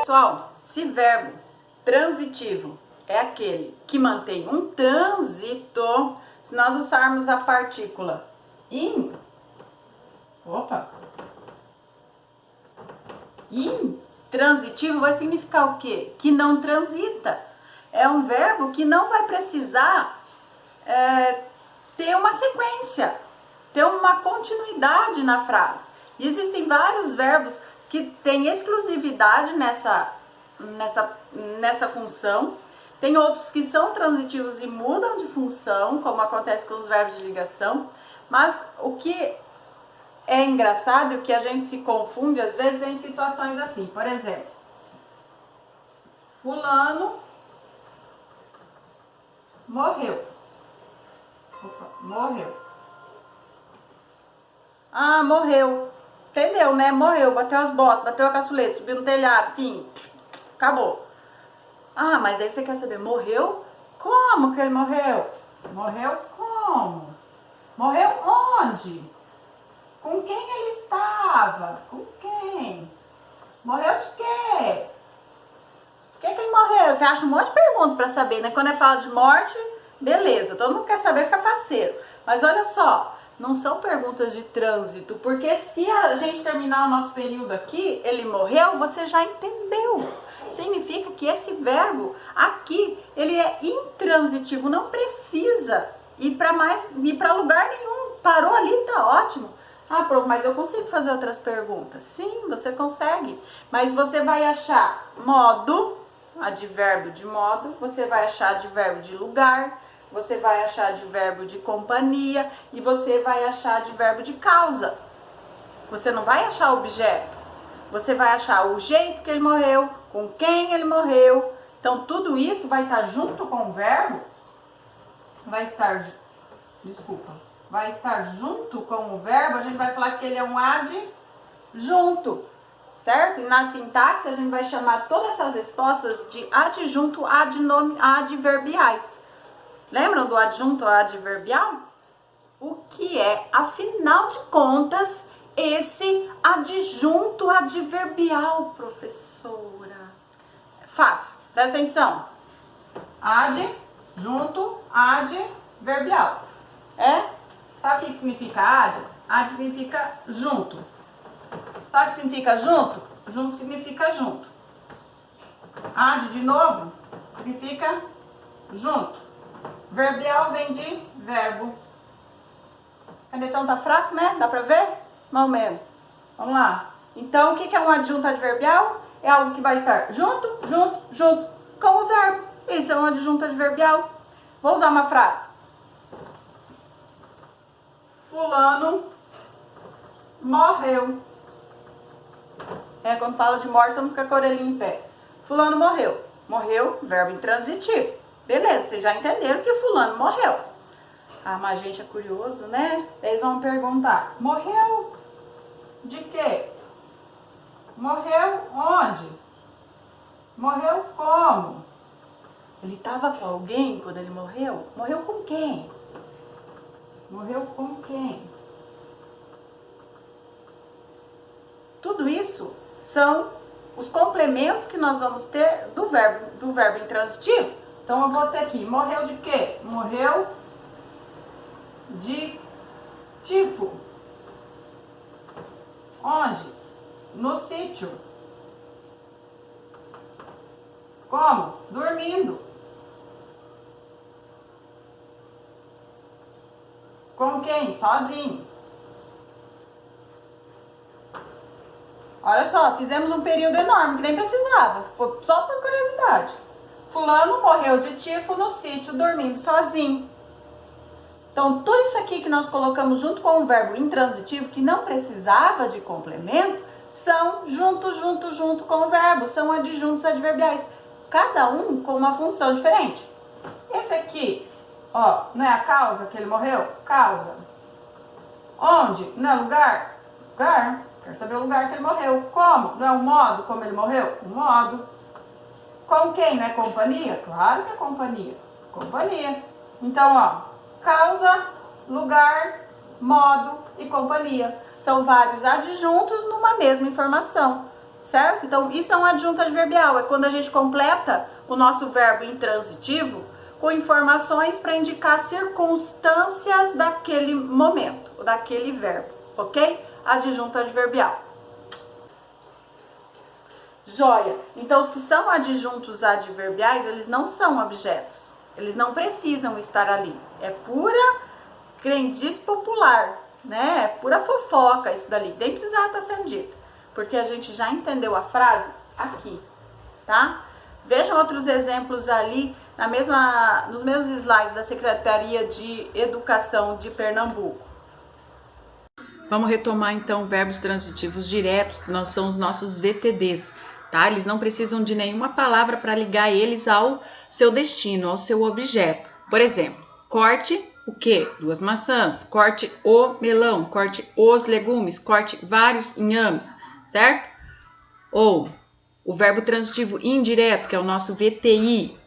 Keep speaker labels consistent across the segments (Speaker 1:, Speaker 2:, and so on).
Speaker 1: pessoal, se verbo transitivo é aquele que mantém um trânsito, se nós usarmos a partícula intransitivo, vai significar o quê? Que não transita. É um verbo que não vai precisar ter uma sequência, ter uma continuidade na frase. E existem vários verbos que têm exclusividade nessa função. Tem outros que são transitivos e mudam de função, como acontece com os verbos de ligação. Mas o que é engraçado e o que a gente se confunde às vezes é em situações assim. Por exemplo, fulano morreu. Morreu. Ah, morreu. Entendeu, né? Morreu, bateu as botas, bateu a caçuleta, subiu no telhado, enfim, acabou. Ah, mas aí você quer saber, morreu? Como que ele morreu? Morreu como? Morreu onde? Com quem ele estava? Com quem? Morreu de quê? Por que ele morreu? Você acha um monte de perguntas para saber, né? Quando é fala de morte, beleza, todo mundo quer saber, fica faceiro. Mas olha só, não são perguntas de trânsito, porque se a gente terminar o nosso período aqui, ele morreu, você já entendeu. Significa que esse verbo aqui, ele é intransitivo, não precisa ir para lugar nenhum. Parou ali, tá ótimo. Ah, prof, mas eu consigo fazer outras perguntas? Sim, você consegue. Mas você vai achar modo, advérbio de modo, você vai achar advérbio de lugar, você vai achar advérbio de companhia e você vai achar advérbio de causa. Você não vai achar objeto. Você vai achar o jeito que ele morreu, com quem ele morreu. Então, tudo isso vai estar junto com o verbo. Vai estar junto com o verbo. A gente vai falar que ele é um adjunto, certo? E na sintaxe, a gente vai chamar todas essas respostas de adjunto adverbiais. Lembram do adjunto adverbial? O que é, afinal de contas, esse adjunto adverbial, professora? Fácil, presta atenção. Adjunto adverbial. Sabe o que significa ad? Ad significa junto. Sabe o que significa junto? Junto significa junto. Ad de novo significa junto. Verbial vem de verbo. O canetão tá fraco, né? Dá pra ver? Mais ou menos. Vamos lá. Então, o que é um adjunto adverbial? É algo que vai estar junto com o verbo. Isso é um adjunto adverbial. Vou usar uma frase. Fulano morreu. Quando fala de morte, todo mundo fica com a orelhinha em pé. Fulano morreu. Morreu, verbo intransitivo. Beleza, vocês já entenderam que fulano morreu. Ah, mas a gente é curioso, né? Eles vão perguntar, morreu de quê? Morreu onde? Morreu como? Ele estava com alguém quando ele morreu? Morreu com quem? Morreu com quem? Tudo isso são os complementos que nós vamos ter do verbo intransitivo. Então, eu vou ter aqui, morreu de quê? Morreu de tifo. Onde? No sítio. Como? Dormindo. Com quem? Sozinho. Olha só, fizemos um período enorme que nem precisava, foi só por curiosidade. Fulano morreu de tifo no sítio, dormindo sozinho. Então, tudo isso aqui que nós colocamos junto com o verbo intransitivo, que não precisava de complemento, são junto com o verbo, são adjuntos adverbiais. Cada um com uma função diferente. Esse aqui, ó, não é a causa que ele morreu? Causa. Onde? Não é lugar? Lugar. Quero saber o lugar que ele morreu. Como? Não é o modo como ele morreu? O modo. Com quem? Não é companhia? Claro que é companhia. Companhia. Então, ó, causa, lugar, modo e companhia. São vários adjuntos numa mesma informação. certo? Então, isso é um adjunto adverbial, é quando a gente completa o nosso verbo intransitivo com informações para indicar circunstâncias daquele momento, daquele verbo, ok? Adjunto adverbial. Joia! Então, se são adjuntos adverbiais, eles não são objetos. Eles não precisam estar ali. É pura crendice popular, né? É pura fofoca isso dali. Nem precisava estar sendo dito, porque a gente já entendeu a frase aqui, tá? Vejam outros exemplos ali nos mesmos slides da Secretaria de Educação de Pernambuco. Vamos retomar então verbos transitivos diretos, que não são os nossos VTDs, tá? Eles não precisam de nenhuma palavra para ligar eles ao seu destino, ao seu objeto. Por exemplo, corte o quê? 2 maçãs. Corte o melão. Corte os legumes. Corte vários inhames, certo? Ou o verbo transitivo indireto, que é o nosso VTI,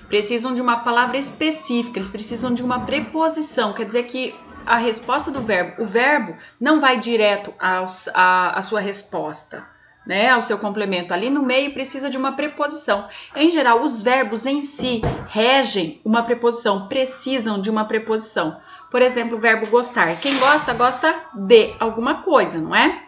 Speaker 1: precisam de uma palavra específica, eles precisam de uma preposição, quer dizer que a resposta do verbo, o verbo não vai direto à sua resposta, né, ao seu complemento. Ali no meio precisa de uma preposição. Em geral, os verbos em si regem uma preposição, precisam de uma preposição. Por exemplo, o verbo gostar. Quem gosta, gosta de alguma coisa, não é?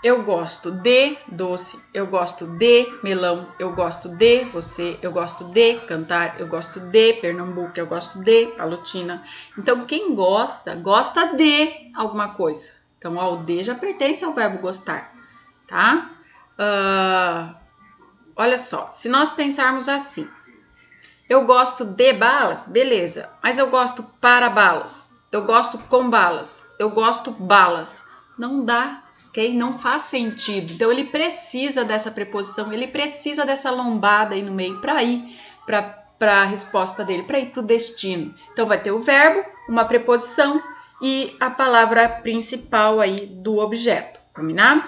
Speaker 1: Eu gosto de doce, eu gosto de melão, eu gosto de você, eu gosto de cantar, eu gosto de Pernambuco, eu gosto de Palotina. Então, quem gosta, gosta de alguma coisa. Então, o de já pertence ao verbo gostar, tá? Olha só, se nós pensarmos assim, eu gosto de balas, beleza, mas eu gosto para balas, eu gosto com balas, eu gosto balas. Não dá. Okay? Não faz sentido. Então, ele precisa dessa preposição, ele precisa dessa lombada aí no meio para ir para a resposta dele, para ir para o destino. Então, vai ter o verbo, uma preposição e a palavra principal aí do objeto. Combinado?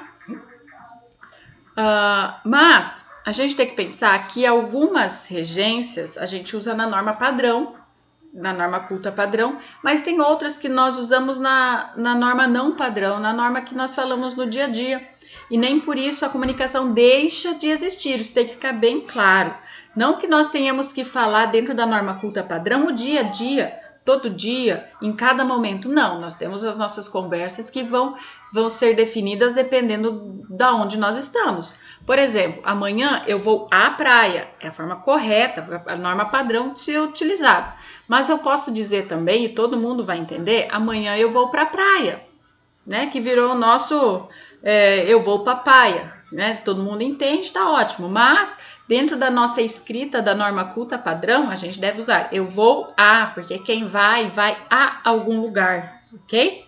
Speaker 1: Mas a gente tem que pensar que algumas regências a gente usa na norma padrão, na norma culta padrão, mas tem outras que nós usamos na norma não padrão, na norma que nós falamos no dia a dia. E nem por isso a comunicação deixa de existir, isso tem que ficar bem claro. Não que nós tenhamos que falar dentro da norma culta padrão o dia a dia, todo dia, em cada momento. Não, nós temos as nossas conversas que vão ser definidas dependendo de onde nós estamos. Por exemplo, amanhã eu vou à praia, é a forma correta, a norma padrão de ser utilizada. Mas eu posso dizer também, e todo mundo vai entender, amanhã eu vou para a praia, né? Que virou o nosso eu vou para a praia, né? Todo mundo entende, tá ótimo. Mas dentro da nossa escrita da norma culta padrão, a gente deve usar eu vou a, porque quem vai a algum lugar, ok?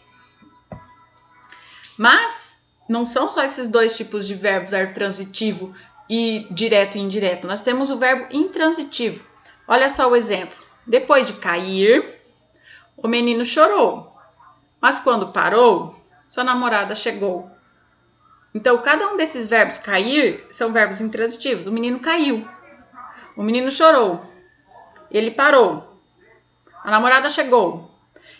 Speaker 1: Mas não são só esses dois tipos de verbo transitivo e direto e indireto. Nós temos o verbo intransitivo. Olha só o exemplo. Depois de cair, o menino chorou. Mas quando parou, sua namorada chegou. Então, cada um desses verbos cair são verbos intransitivos. O menino caiu. O menino chorou. Ele parou. A namorada chegou.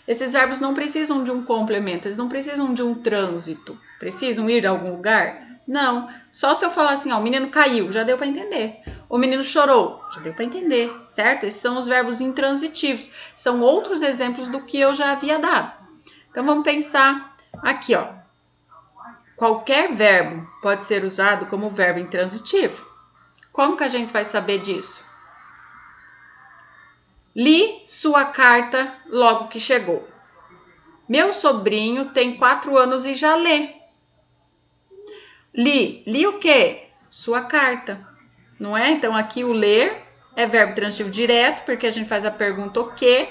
Speaker 1: Esses verbos não precisam de um complemento, eles não precisam de um trânsito. Precisam ir a algum lugar? Não. Só se eu falar assim, ó, o menino caiu, já deu para entender. O menino chorou, já deu para entender, certo? Esses são os verbos intransitivos. São outros exemplos do que eu já havia dado. Então, vamos pensar aqui, ó. Qualquer verbo pode ser usado como verbo intransitivo. Como que a gente vai saber disso? Li sua carta logo que chegou. Meu sobrinho tem 4 anos e já lê. Li o quê? Sua carta, não é? Então, aqui o ler é verbo transitivo direto, porque a gente faz a pergunta o quê?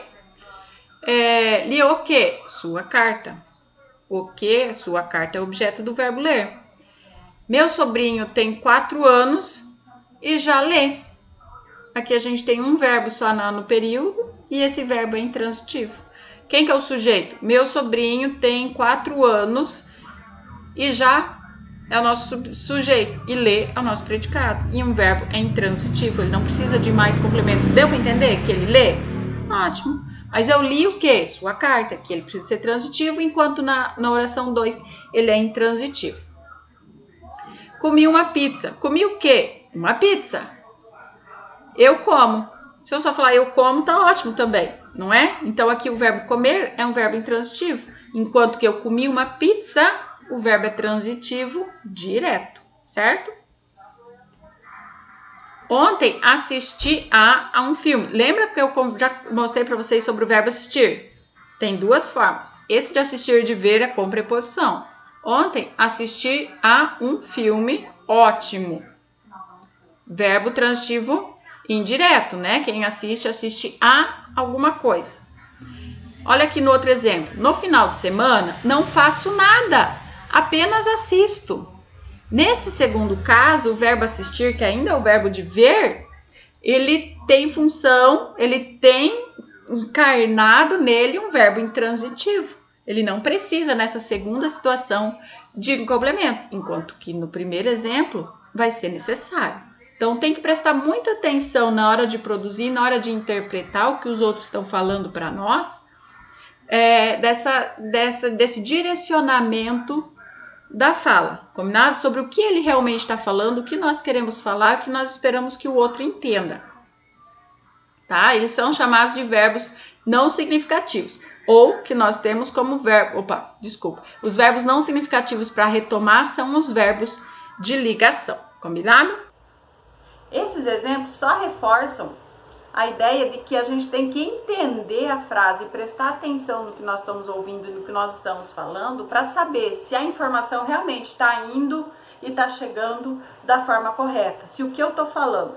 Speaker 1: Li o quê? Sua carta. O quê? Sua carta é objeto do verbo ler. Meu sobrinho tem 4 anos e já lê. Aqui a gente tem um verbo só no período e esse verbo é intransitivo. Quem que é o sujeito? Meu sobrinho tem 4 anos e já é o nosso sujeito. E lê é o nosso predicado. E um verbo é intransitivo, ele não precisa de mais complemento. Deu para entender que ele lê? Ótimo. Mas eu li o quê? Sua carta, que ele precisa ser transitivo, enquanto na oração 2 ele é intransitivo. Comi uma pizza. Comi o quê? Uma pizza. Eu como. Se eu só falar eu como, tá ótimo também, não é? Então aqui o verbo comer é um verbo intransitivo. Enquanto que eu comi uma pizza, o verbo é transitivo direto, certo? Ontem assisti a um filme. Lembra que eu já mostrei para vocês sobre o verbo assistir? Tem duas formas. Esse de assistir de ver é com preposição. Ontem assisti a um filme ótimo. Verbo transitivo indireto, né? Quem assiste, assiste a alguma coisa. Olha aqui no outro exemplo. No final de semana, não faço nada. Apenas assisto. Nesse segundo caso, o verbo assistir, que ainda é o verbo de ver, ele tem função, ele tem encarnado nele um verbo intransitivo. Ele não precisa, nessa segunda situação, de um complemento, enquanto que no primeiro exemplo vai ser necessário. Então, tem que prestar muita atenção na hora de produzir, na hora de interpretar o que os outros estão falando para nós, desse direcionamento da fala, combinado? Sobre o que ele realmente está falando, o que nós queremos falar, o que nós esperamos que o outro entenda. Tá? Eles são chamados de verbos não significativos, ou que nós temos como verbo... Os verbos não significativos para retomar são os verbos de ligação, combinado? Esses exemplos só reforçam a ideia de que a gente tem que entender a frase e prestar atenção no que nós estamos ouvindo e no que nós estamos falando para saber se a informação realmente está indo e está chegando da forma correta. Se o que eu estou falando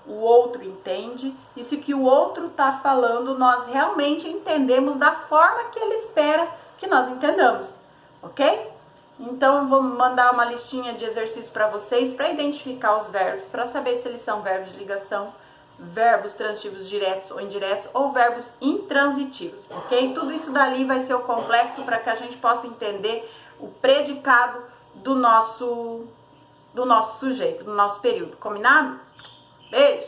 Speaker 1: o outro entende e se o que o outro está falando nós realmente entendemos da forma que ele espera que nós entendamos, ok? Então, vou mandar uma listinha de exercícios para vocês para identificar os verbos, para saber se eles são verbos de ligação, verbos transitivos diretos ou indiretos ou verbos intransitivos, ok? Tudo isso dali vai ser o complexo para que a gente possa entender o predicado do nosso sujeito, do nosso período, combinado? Beijo!